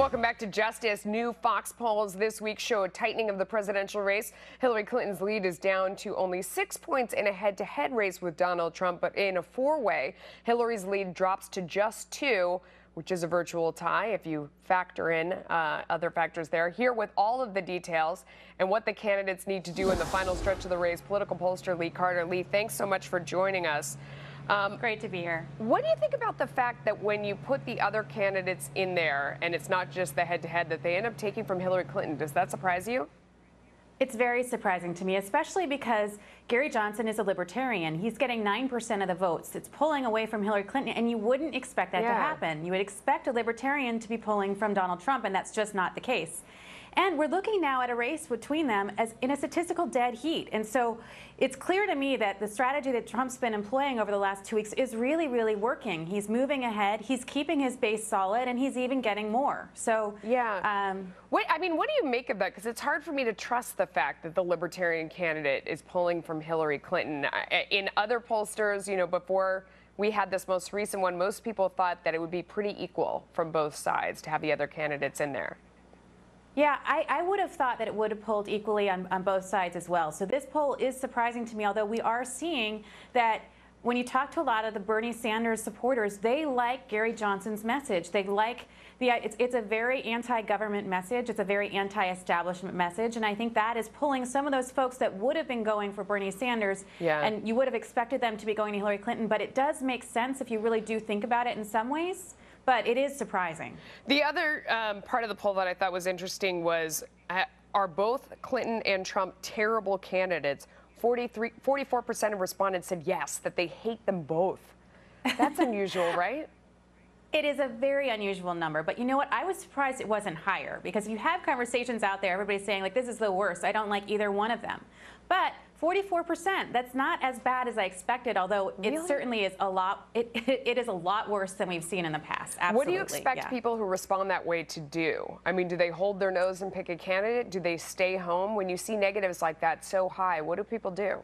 Welcome back to Justice. New Fox polls this week show a tightening of the presidential race. Hillary Clinton's lead is down to only 6 points in a head-to-head race with Donald Trump, but in a four-way, Hillary's lead drops to just 2, which is a virtual tie if you factor in other factors there. Here with all of the details and what the candidates need to do in the final stretch of the race, political pollster Lee Carter. Lee, thanks so much for joining us. Great to be here. What do you think about the fact that when you put the other candidates in there, and it's not just the head-to-head, that they end up taking from Hillary Clinton? Does that surprise you? It's very surprising to me, especially because Gary Johnson is a libertarian. He's getting 9% of the votes. It's pulling away from Hillary Clinton, and you wouldn't expect that to happen. You would expect a libertarian to be pulling from Donald Trump, and that's just not the case. And we're looking now at a race between them as in a statistical dead heat. And so it's clear to me that the strategy that Trump's been employing over the last 2 weeks is really, really working. He's moving ahead, he's keeping his base solid, and he's even getting more. So what do you make of that? Because it's hard for me to trust the fact that the Libertarian candidate is pulling from Hillary Clinton. In other pollsters, you know, before we had this most recent one, most people thought that it would be pretty equal from both sides to have the other candidates in there. Yeah, I would have thought that it would have pulled equally on both sides as well. So this poll is surprising to me, although we are seeing that when you talk to a lot of the Bernie Sanders supporters, they like Gary Johnson's message. They like it's a very anti-government message. It's a very anti-establishment message. And I think that is pulling some of those folks that would have been going for Bernie Sanders. And you would have expected them to be going to Hillary Clinton. But it does make sense if you really do think about it in some ways. But it is surprising. The other part of the poll that I thought was interesting was, are both Clinton and Trump terrible candidates? 44% of respondents said yes, that they hate them both. That's unusual, right? It is a very unusual number, but you know what? I was surprised it wasn't higher, because you have conversations out there, everybody's saying, like, this is the worst. I don't like either one of them. But 44%, that's not as bad as I expected, although it certainly is a lot, it is a lot worse than we've seen in the past. Absolutely. What do you expect people who respond that way to do? I mean, do they hold their nose and pick a candidate? Do they stay home? When you see negatives like that so high, what do people do?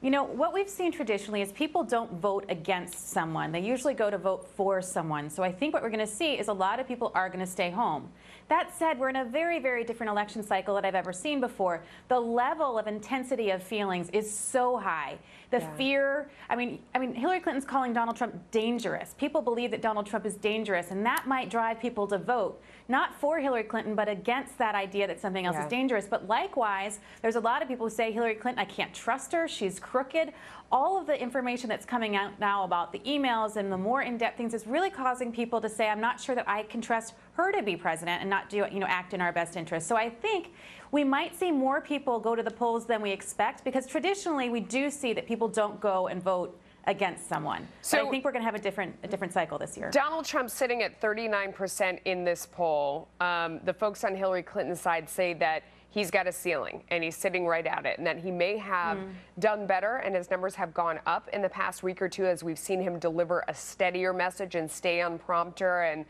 You know, what we've seen traditionally is people don't vote against someone. They usually go to vote for someone. So I think what we're going to see is a lot of people are going to stay home. That said, we're in a very, very different election cycle that I've ever seen before. The level of intensity of feelings is so high. The fear, I mean, Hillary Clinton's calling Donald Trump dangerous. People believe that Donald Trump is dangerous, and that might drive people to vote, not for Hillary Clinton, but against that idea that something else is dangerous. But likewise, there's a lot of people who say, Hillary Clinton, I can't trust her, she's crooked. All of the information that's coming out now about the emails and the more in-depth things is really causing people to say, I'm not sure that I can trust her to be president and not do, act in our best interest. So I think we might see more people go to the polls than we expect, because traditionally we do see that people don't go and vote against someone. So I think we're going to have a different cycle this year. Donald Trump sitting at 39% in this poll. The folks on Hillary Clinton's side say that he's got a ceiling and he's sitting right at it, and that he may have done better, and his numbers have gone up in the past week or two as we've seen him deliver a steadier message and stay on prompter and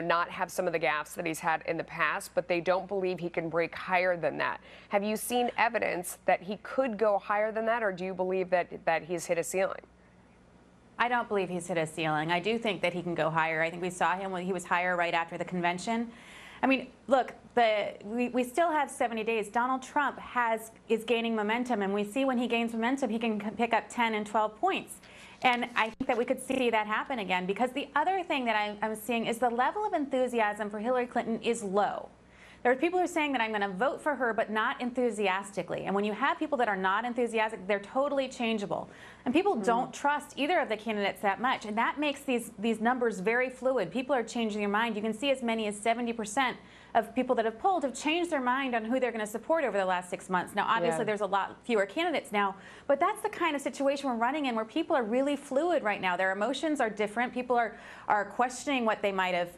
not have some of the gaffes that he's had in the past, but they don't believe he can break higher than that. Have you seen evidence that he could go higher than that, or do you believe that he's hit a ceiling? I don't believe he's hit a ceiling. I do think that he can go higher. I think we saw him when he was higher right after the convention. I mean, look, we still have 70 days. Donald Trump is gaining momentum, and we see when he gains momentum, he can pick up 10 and 12 points. And I think that we could see that happen again, because the other thing that I'm seeing is the level of enthusiasm for Hillary Clinton is low. There are people who are saying that I'm going to vote for her, but not enthusiastically. And when you have people that are not enthusiastic, they're totally changeable. And people don't trust either of the candidates that much. And that makes these numbers very fluid. People are changing their mind. You can see as many as 70% of people that have polled have changed their mind on who they're going to support over the last 6 months. Now, obviously, there's a lot fewer candidates now, but that's the kind of situation we're running in, where people are really fluid right now. Their emotions are different. People are questioning what they might have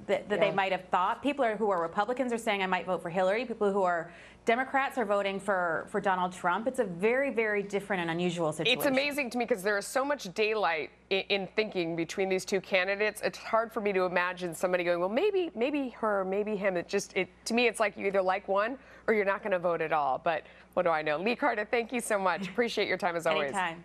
they might have thought. People who are Republicans are saying, I might vote for Hillary. People who are Democrats are voting for Donald Trump. It's a very, very different and unusual situation. It's amazing to me because there is so much daylight in thinking between these two candidates. It's hard for me to imagine somebody going, well, maybe her, maybe him. To me, it's like you either like one or you're not going to vote at all. But what do I know? Lee Carter, thank you so much. Appreciate your time as always. Anytime.